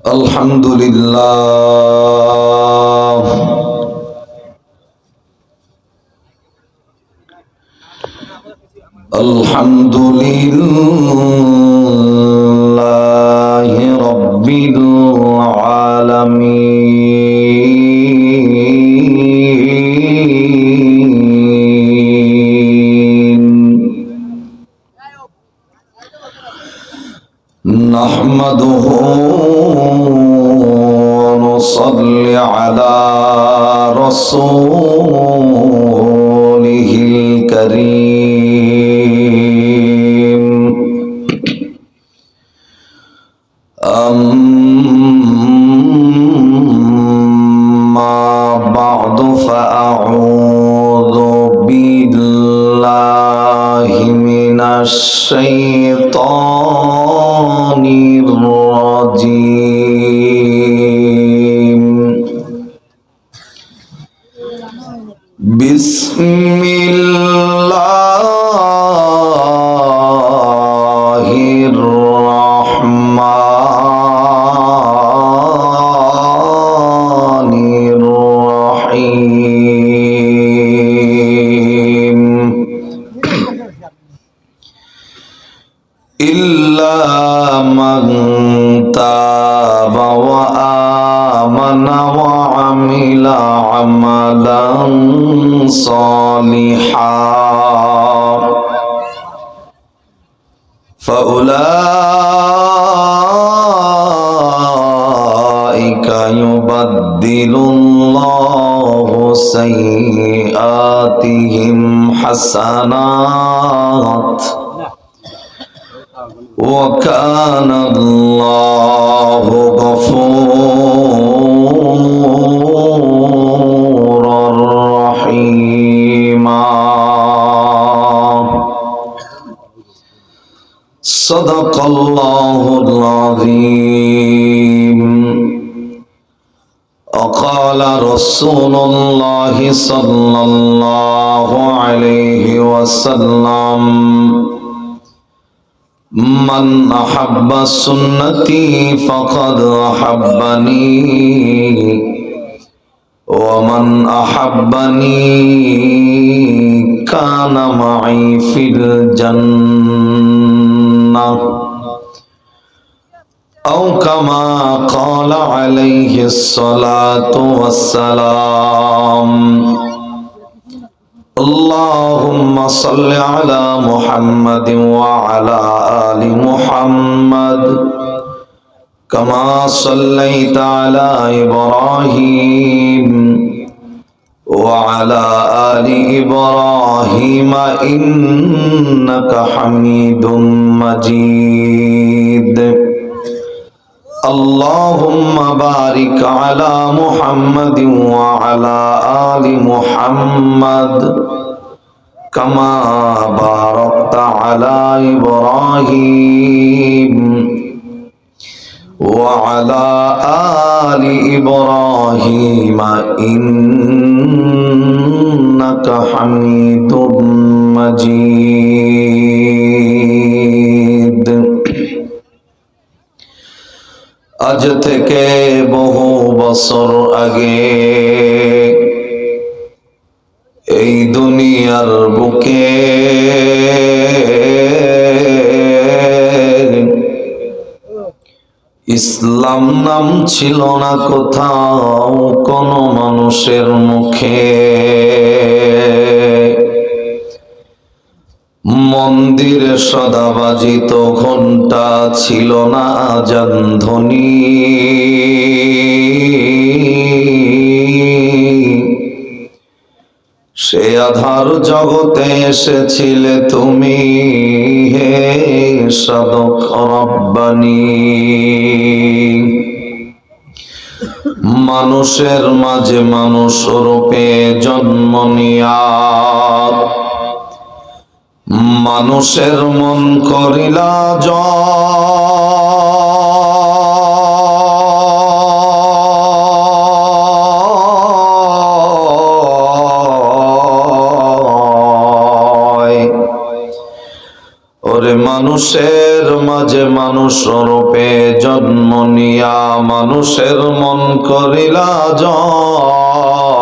আলহামদুলিল্লাহ আলহামদুলিল্লাহি রাব্বিল আলামিন নাহমাদুহু ونصلي على رسوله الكريم أما بعد فأعوذ بالله من الشيطان الرجيم بسم الله الرحمن الرحيم إلا من تاب وآمن وعمل عملا صالحا فأولئك يبدل الله سيئاتهم حسنات وكان الله غفورا رحيما صدق الله العظيم وقال رسول الله صلى الله عليه وسلم من أحب سنتي فقد أحبني ومن أحبني كان معي في الجنة أو كما قال عليه الصلاة والسلام اللهم صل على محمد وعلى آل محمد كما صليت على إبراهيم وعلى آل إبراهيم إنك حميد مجيد اللهم بارك على محمد وعلى آل محمد كما باركت على إبراهيم وعلى آل إبراهيم إنك حميد مجيد আজ থেকে বহু বছর আগে এই দুনিয়ার বুকে ইসলাম নাম ছিল না কোথাও কোনো মানুষের মুখে মন্দিরে সদা বাজিত ঘন্টা ছিল না আজান ধ্বনি সে আধার জগতে এসেছিলে তুমি হে সাধক রব্বানী মানুষের মাঝে মানুষ রূপে জন্ম নিয়া মানুষের মন করিলা জয় ওরে মানুষের মাঝে মাঝে মানুষ রূপে জন্ম নিয়া মানুষের মন করিলা জয়।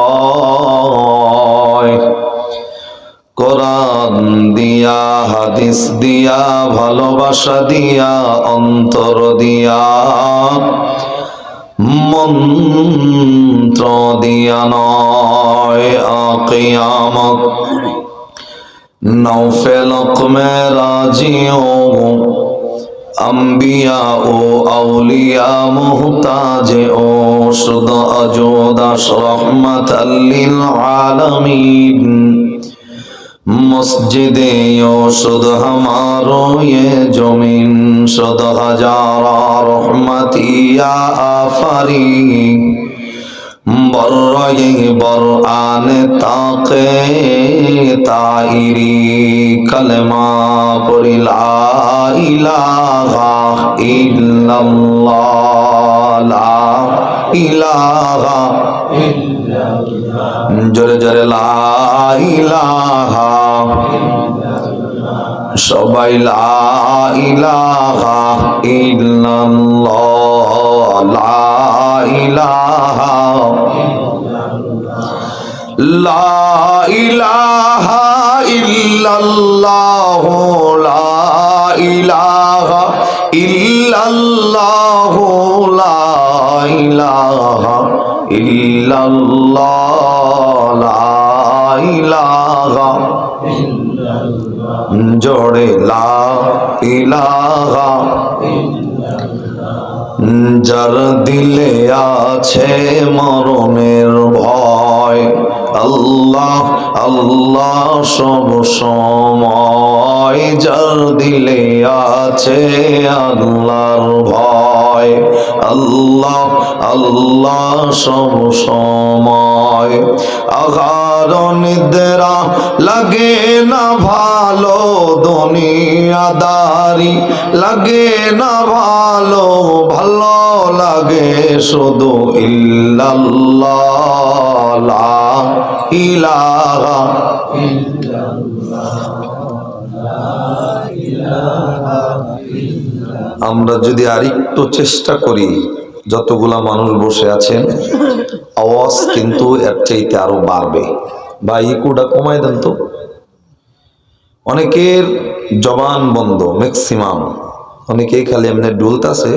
কোরআন দিয়া হাদিস দিয়া ভালোবাসা দিয়া অন্তর দিয়া মন্ত্র দিয়া নয়। কিয়ামত নৌফেলক মে রাজিও अम्बिया ओ औलिया मुहताज ओ शुद अजोदाश रहमतल लिल आलमीन। मस्जिदे ओ शुद हमारो ये जमीन शुद हजारा रहमतिया आफरी बर्रे बरआन ताके ताइरी कलमा पढ़ी ला इलाहा इल्लल्लाह ला इलाहा जोरे जोरे ला इलाहा सबाई ला इलाहा इल्लल्लाह ला इलाहा ला इलाहा इल्लल्लाह ला इलाहा इल्लल्लाह ला इलाहा इल्लल्लाह ला इलाहा जोड़े ला इलाहा যার দিলে আছে মরণের ভয় আল্লাহ আল্লাহ সব সময় যার দিলে আছে আল্লাহর ভয় আল্লাহ আল্লাহ সব সময় আঘার নিদ্রা লাগে না ভালো দুনিয়াদারি লাগে না ভালো ভালো লাগে শুধু ইল্লাল্লাহ লা ইলাহা আমরা যদি আরেকটু চেষ্টা করি যতগুলা মানুষ বসে আছেন আওয়াজ কিন্তু এর চাইতে আরো বাড়বে। বা ইকুটা কমাই দেন তো। অনেকের জবান বন্ধ ম্যাক্সিমাম, অনেকেই খালি এমনি ডুলতাছে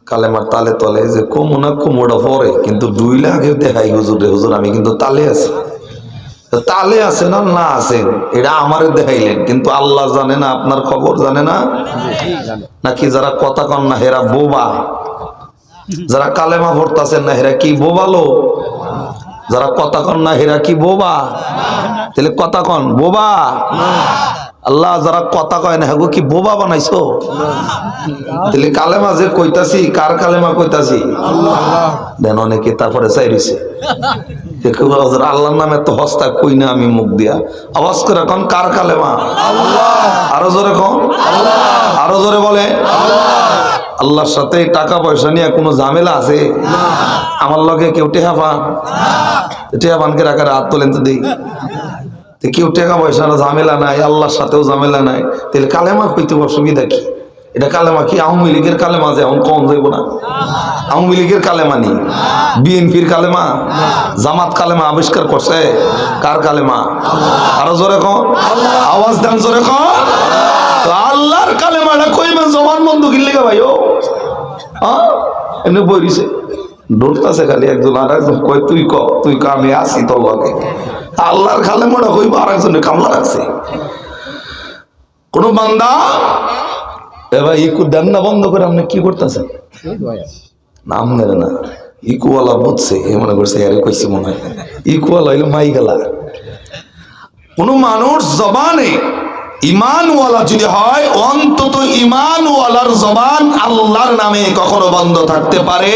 কালেমার তালে তলে যে কমু না কমুটা পরে কিন্তু ডুইলে আগে দেখাই হুজুরে হুজুর আমি কিন্তু তালে আছি। তালে আছে না না আছেন এটা আমারে দেখাইলেন কিন্তু আল্লাহ জানে না, আপনার খবর জানে না নাকি যারা কথা কন না হেরা বোবা, যারা কালেমা পড়তাছেন না হেরা কি বোবালো, যারা কথা কন না হেরা কি বোবা? তাহলে কথা কন বোবা? আল্লাহ যারা কথা কয় না হেগো কি বোবা বানাইছো? তাহলে কালেমা যে কইতাছি কার কালেমা কইতাছি? দেন অনেকে তারপরে চাইছে আল্লাহর নামে তো হস্তা কই না আমি মুখ দিয়া আওয়াজ করে এখন কার কালেমা? আরো জোরে কন, আরো জোরে বলে। আল্লাহর সাথে টাকা পয়সা নিয়ে কোনো ঝামেলা আছে? আমার লগে কেউ টেহা পান, টেহা পানকে রাখার হাত তোলেন তো দিই। কেউ টাকা পয়সা ঝামেলা নাই, আল্লাহর সাথেও ঝামেলা নাই, তাহলে কালেমা কইতে অসুবিধা কি? এটা কালেমা কি আওয়ামী লীগের কালেমা যে এখন কম যাইব না? আওয়ামী লীগের কালেমা নি, বিএনপির কালেমা, জামাত কালেমা আবিষ্কার করছে কার কালেমা? আরো জোরে কন, আওয়াজ দেন জোরে কন। আল্লাহর কালেমাটা কইবেন জবান বন্ধ কিনলে ভাই ও এনে বইছে ডরতাছে খালি একজন আর একজন কই তুই ক তুই ক আমি আসি তোর লগে। আল্লাহর কালেমাটা কইব আর একজনের কামলা রাখছে। কোন বান্দা এবার ইকু দেন না বন্ধ করে আপনি কি করতেছেন? নাম নেন না, ইকুওয়ালা বুঝছে এ মনে করছে আরে কইছি মনে হয় ইকুওয়ালা হইলো মাই গেলা। কোন মানুষ জবানে ইমানওয়ালা যদি হয় অন্তত ইমানওয়ালার জবান আল্লাহর নামে কখনো বন্ধ থাকতে পারে।